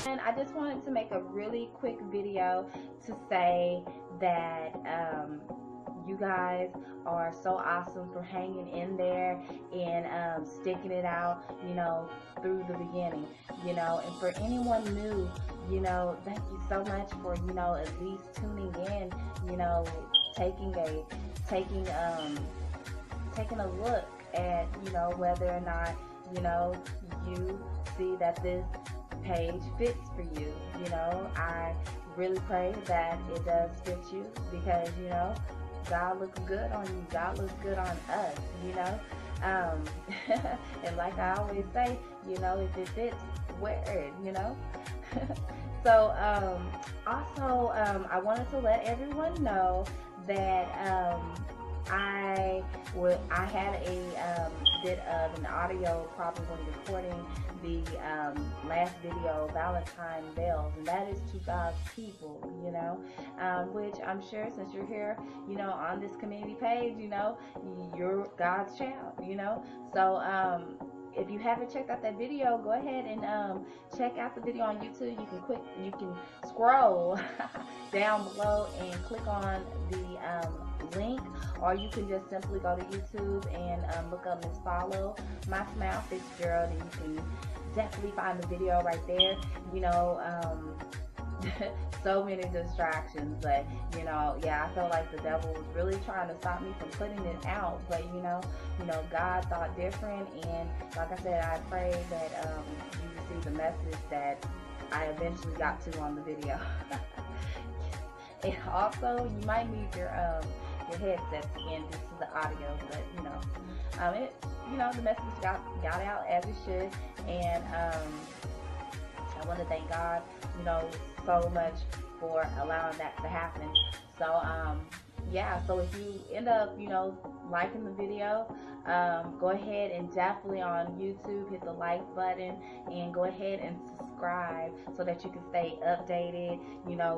And I just wanted to make a really quick video to say that you guys are so awesome for hanging in there and sticking it out, through the beginning, and for anyone new, thank you so much for, at least tuning in, you know, taking a, taking, taking a look at, whether or not, you know, you see that this page fits for you. I really pray that it does fit you because, God looks good on you. God looks good on us, you know. Um, and like I always say, if it fits, wear it, so, also, I wanted to let everyone know that I had a bit of an audio problem when recording the last video, Valentine Bells, and that is to God's people, which I'm sure since you're here, on this community page, you're God's child, So, if you haven't checked out that video, go ahead and check out the video on YouTube. You can scroll down below and click on the link, or you can just simply go to YouTube and look up Miss Follow My Smile Fitzgerald, and you can definitely find the video right there. So many distractions, but yeah, I felt like the devil was really trying to stop me from putting it out, but God thought different, and like I said, I pray that you receive the message that I eventually got to on the video. And also, you might need your headsets again due to the audio, but the message got out as it should, and I want to thank God, so much for allowing that to happen. So, yeah, so if you end up, liking the video, go ahead and definitely on YouTube hit the like button and go ahead and subscribe so that you can stay updated,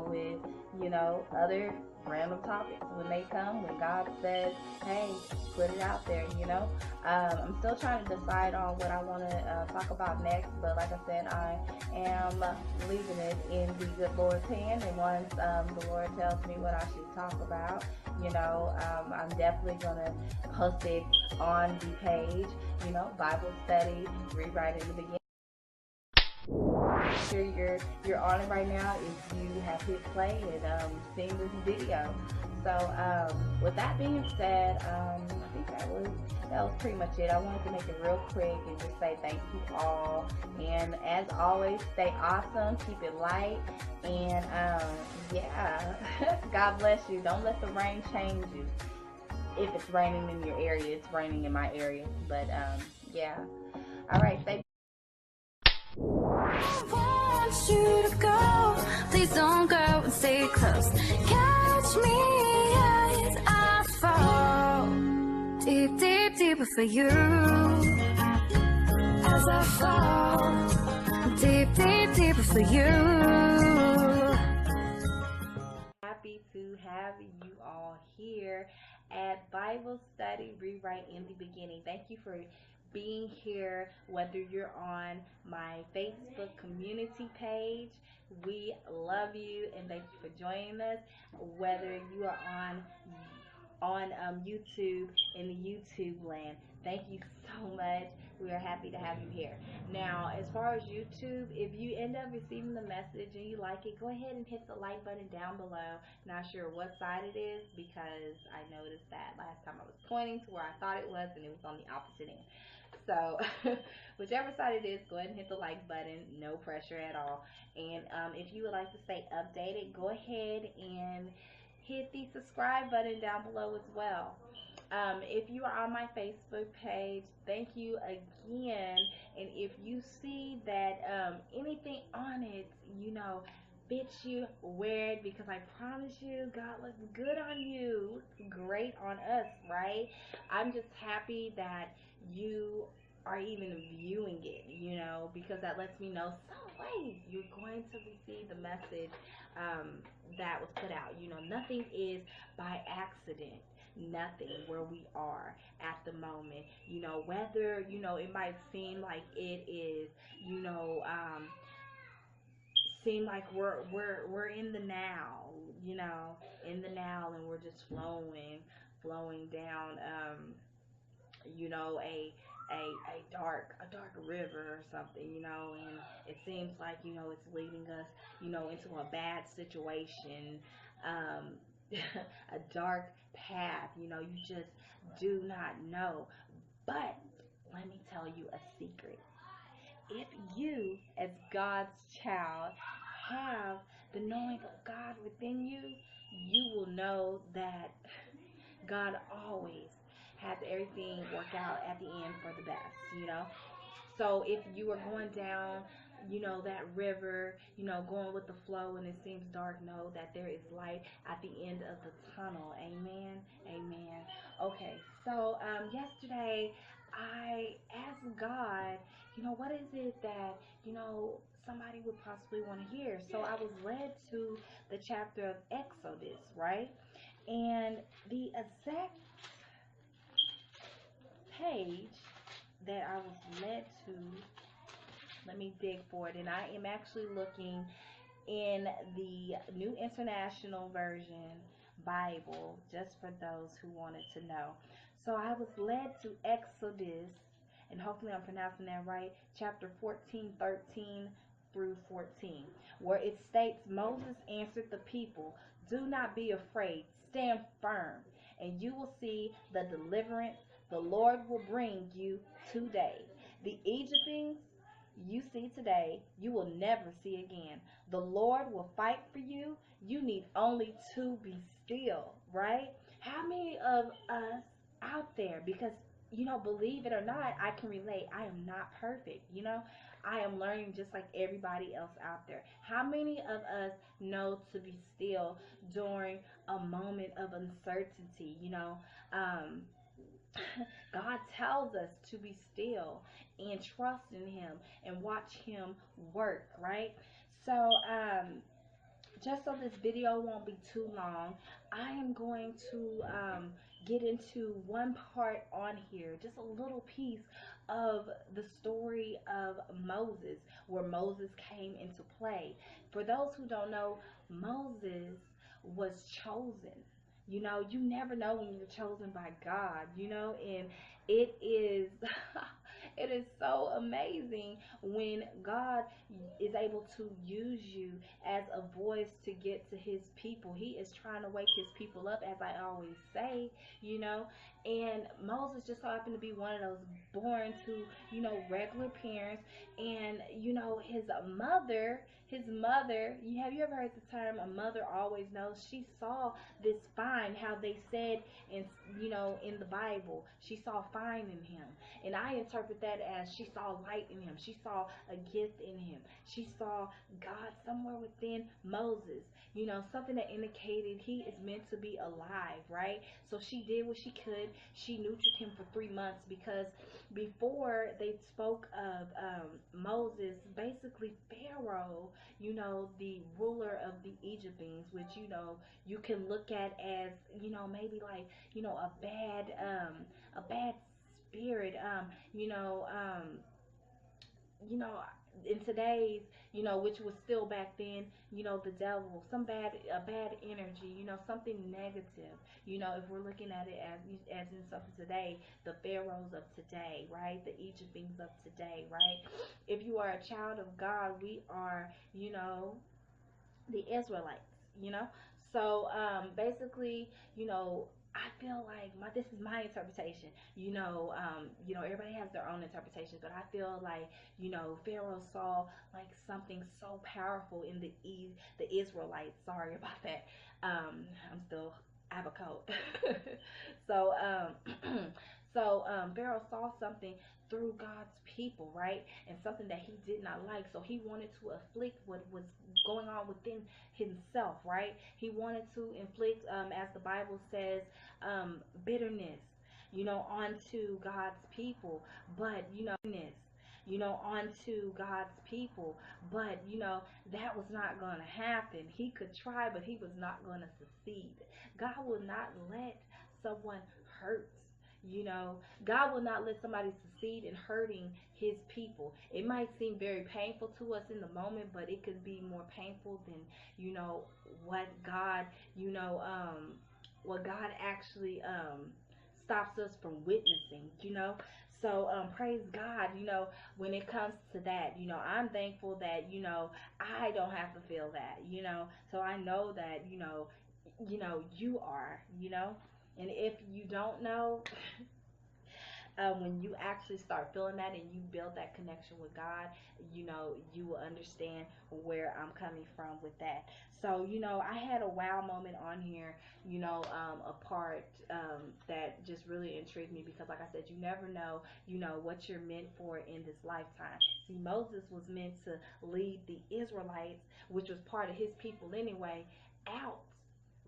with, other random topics when they come, when God says, hey, put it out there, I'm still trying to decide on what I want to talk about next, but like I said, I am leaving it in the good Lord's hand, and once the Lord tells me what I should talk about, I'm definitely going to post it on the page, Bible study, rewrite in the beginning. Sure you're on it right now if you have hit play and seen this video. So with that being said, I think that was pretty much it. I wanted to make it real quick and just say thank you all, and as always, stay awesome, keep it light, and yeah, God bless you. Don't let the rain change you. If it's raining in your area, it's raining in my area, but yeah, all right, stay. I want you to go. Please don't go and stay close. Catch me as I fall deep, deep, deeper for you. As I fall deep, deep, deeper for you. Happy to have you all here at Bible Study Rewrite in the Beginning. Thank you for being here, whether you're on my Facebook community page. We love you and thank you for joining us. Whether you are on YouTube in the YouTube land, thank you so much. We are happy to have you here. Now, as far as YouTube, if you end up receiving the message and you like it, go ahead and hit the like button down below. Not sure what side it is because I noticed that last time I was pointing to where I thought it was and it was on the opposite end. So, whichever side it is, go ahead and hit the like button. No pressure at all. And if you would like to stay updated, go ahead and hit the subscribe button down below as well. If you are on my Facebook page, thank you again. And if you see that anything on it, fits you, wear it, because I promise you, God looks good on you, looks great on us, right? I'm just happy that you are even viewing it, because that lets me know some way you're going to receive the message that was put out. Nothing is by accident. Nothing where we are at the moment. Whether, it might seem like it is, seem like we're in the now, you know, in the now, and we're just flowing down, you know, a dark river or something, you know, and it seems like, you know, it's leading us, you know, into a bad situation, um, a dark path, you know, you just do not know. But let me tell you a secret. If you, as God's child, have the knowing of God within you, you will know that God always has everything work out at the end for the best, you know? So if you are going down, you know, that river, you know, going with the flow and it seems dark, know that there is light at the end of the tunnel. Amen. Amen. Okay, so yesterday I asked God, you know, what is it that, you know, somebody would possibly want to hear? So I was led to the chapter of Exodus, right? And the exact page that I was led to, let me dig for it. And I am actually looking in the New International Version Bible, just for those who wanted to know. So I was led to Exodus, and hopefully I'm pronouncing that right, chapter 14:13 through 14, where it states, Moses answered the people, "Do not be afraid, stand firm, and you will see the deliverance the Lord will bring you today. The Egyptians you see today, you will never see again. The Lord will fight for you. You need only to be still," right? How many of us out there, because, you know, believe it or not, I can relate. I am not perfect, you know. I am learning just like everybody else out there. How many of us know to be still during a moment of uncertainty, you know? Um, God tells us to be still and trust in Him and watch Him work, right? So, just so this video won't be too long, I am going to get into one part on here, just a little piece of the story of Moses, where Moses came into play. For those who don't know, Moses was chosen. You know, you never know when you're chosen by God, you know, and it is it is so amazing when God is able to use you as a voice to get to His people. He is trying to wake His people up, as I always say, you know. And Moses just so happened to be one of those born to, you know, regular parents. And, you know, his mother, have you ever heard the term "a mother always knows"? She saw this fine, how they said in, you know, in the Bible, she saw fine in him. And I interpret that as she saw light in him. She saw a gift in him. She saw God somewhere within Moses, you know, something that indicated he is meant to be alive, right? So she did what she could. She nurtured him for 3 months, because before they spoke of Moses, basically Pharaoh, you know, the ruler of the Egyptians, which, you know, you can look at as, you know, maybe like, you know, a bad spirit, you know, in today's, you know, which was still back then, you know, the devil, a bad energy, you know, something negative, you know, if we're looking at it as in something today, the pharaohs of today, right? The Egyptians of today, right? If you are a child of God, we are, you know, the Israelites, you know. So basically, you know, I feel like this is my interpretation. You know, everybody has their own interpretation, but I feel like, you know, Pharaoh saw like something so powerful in the Israelites. Sorry about that. I'm still I have a cold. so Pharaoh saw something through God's people, right? And something that he did not like. So he wanted to afflict what was going on within himself, right? He wanted to inflict, as the Bible says, bitterness, you know, onto God's people. But, you know, onto God's people. But, you know, that was not going to happen. He could try, but he was not going to succeed. God will not let someone hurt, You know, God will not let somebody succeed in hurting his people. It might seem very painful to us in the moment, but it could be more painful than, you know, what God, you know, what God actually stops us from witnessing, you know. So praise God, you know, when it comes to that, you know, I'm thankful that, you know, I don't have to feel that, you know. So I know that, you know, you are, you know. And if you don't know, when you actually start feeling that and you build that connection with God, you know, you will understand where I'm coming from with that. So, you know, I had a wow moment on here, you know, a part that just really intrigued me because, like I said, you never know, you know, what you're meant for in this lifetime. See, Moses was meant to lead the Israelites, which was part of his people anyway, out,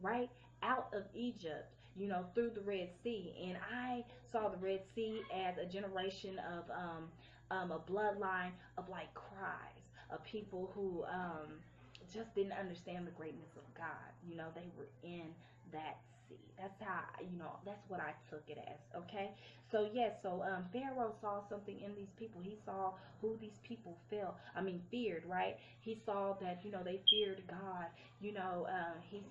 right? Out of Egypt, you know, through the Red Sea. And I saw the Red Sea as a generation of a bloodline of like cries of people who just didn't understand the greatness of God. You know, they were in that sea. That's how, you know, that's what I took it as. Okay. So yes, so Pharaoh saw something in these people. He saw who these people feared, right? He saw that, you know, they feared God. You know, he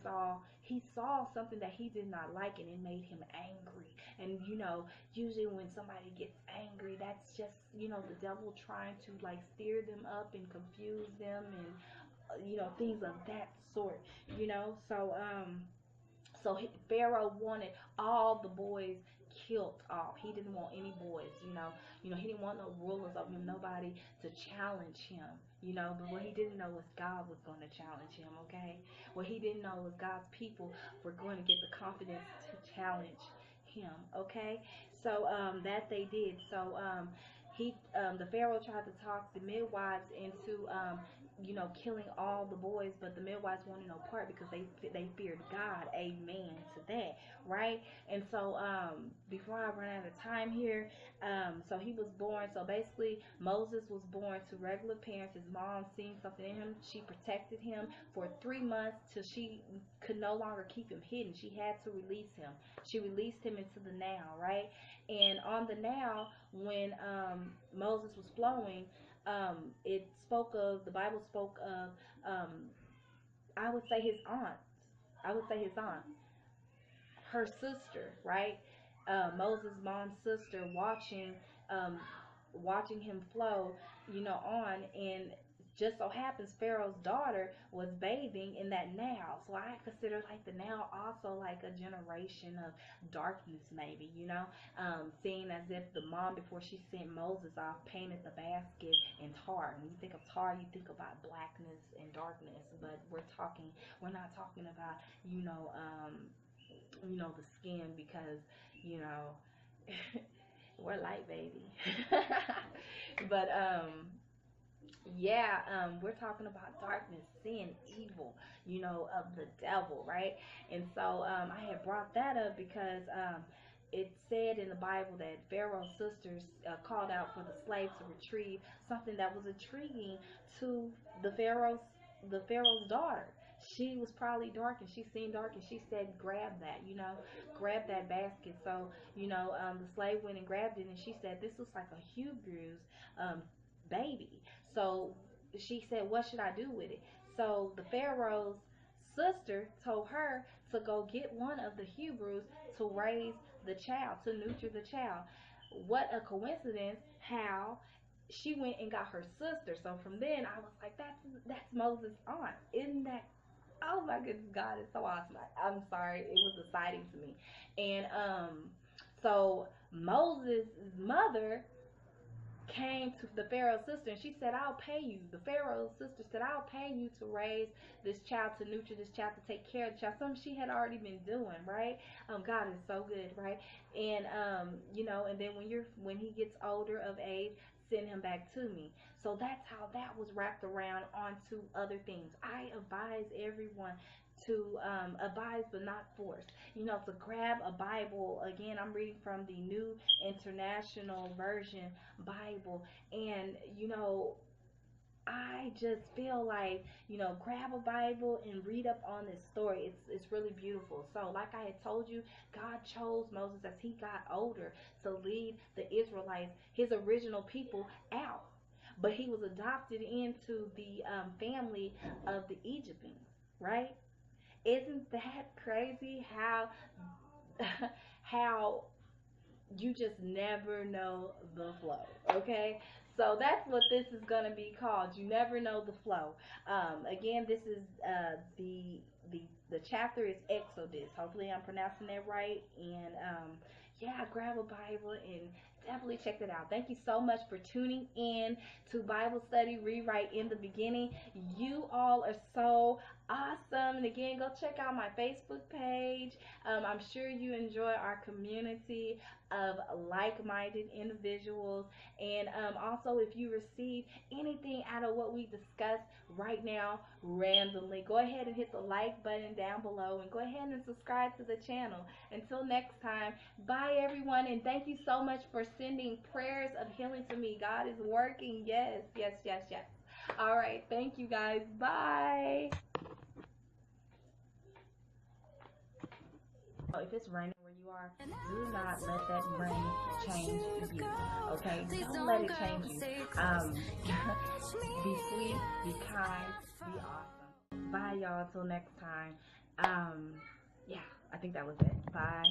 saw something that he did not like, and it made him angry. And you know, usually when somebody gets angry, that's just, you know, the devil trying to like steer them up and confuse them, and you know, things of that sort. You know, so Pharaoh wanted all the boys killed off. He didn't want any boys, you know, he didn't want no rulers of him, nobody to challenge him, you know. But what he didn't know was God was going to challenge him, okay? What he didn't know was God's people were going to get the confidence to challenge him, okay? So that they did. So the Pharaoh tried to talk the midwives into you know, killing all the boys, but the midwives wanted no part because they feared God. Amen to that, right? And so before I run out of time here, so he was born. So basically, Moses was born to regular parents. His mom seen something in him. She protected him for 3 months till she could no longer keep him hidden. She had to release him. She released him into the Nile, right? And on the Nile, when Moses was flowing, the Bible spoke of, I would say his aunt. I would say his aunt, her sister, right? Moses' mom's sister um, watching him flow, you know, on, and just so happens Pharaoh's daughter was bathing in that Nile. So I consider like the Nile also like a generation of darkness, maybe, you know, seeing as if the mom, before she sent Moses off, painted the basket in tar. When you think of tar, you think about blackness and darkness, but we're not talking about, you know, the skin, because, you know, we're light, baby. But yeah, we're talking about darkness, sin, evil, you know, of the devil, right? And so I had brought that up because it said in the Bible that Pharaoh's sisters called out for the slaves to retrieve something that was intriguing to the Pharaoh's daughter. She was probably dark, and she seen dark, and she said, grab that, you know, grab that basket. So, you know, the slave went and grabbed it, and she said, this looks like a Hebrew's baby. So she said, what should I do with it? So the Pharaoh's sister told her to go get one of the Hebrews to raise the child, to nurture the child. What a coincidence how she went and got her sister. So from then I was like, that's Moses' aunt. Isn't that, oh my goodness, God is so awesome. I'm sorry, it was exciting to me. And so Moses' mother came to the Pharaoh's sister, and she said, I'll pay you. The Pharaoh's sister said, I'll pay you to raise this child, to nurture this child, to take care of the child. Something she had already been doing, right? God is so good, right? And you know, and then when he gets older of age, send him back to me. So that's how that was wrapped around onto other things. I advise everyone to advise but not force, you know, to grab a Bible. Again, I'm reading from the New International Version Bible, and you know, I just feel like, you know, grab a Bible and read up on this story. It's really beautiful. So like I had told you, God chose Moses as he got older to lead the Israelites, his original people, out. But he was adopted into the family of the Egyptians, right? Isn't that crazy how how you just never know the flow, okay? So that's what this is going to be called. You never know the flow. Again, this is the chapter is Exodus. Hopefully I'm pronouncing that right. And yeah, grab a Bible and definitely check it out. Thank you so much for tuning in to Bible Study Rewrite in the Beginning. You all are so awesome. And again, go check out my Facebook page. I'm sure you enjoy our community of like-minded individuals. And also, if you receive anything out of what we discussed right now randomly, go ahead and hit the like button down below and go ahead and subscribe to the channel. Until next time, bye everyone, and thank you so much for sending prayers of healing to me. God is working. Yes, yes, yes, yes. All right, thank you guys. Bye. If it's raining where you are, do not let that rain change you, okay? Don't let it change you. Be sweet, be kind, be awesome. Bye, y'all, till next time. Yeah, I think that was it. Bye.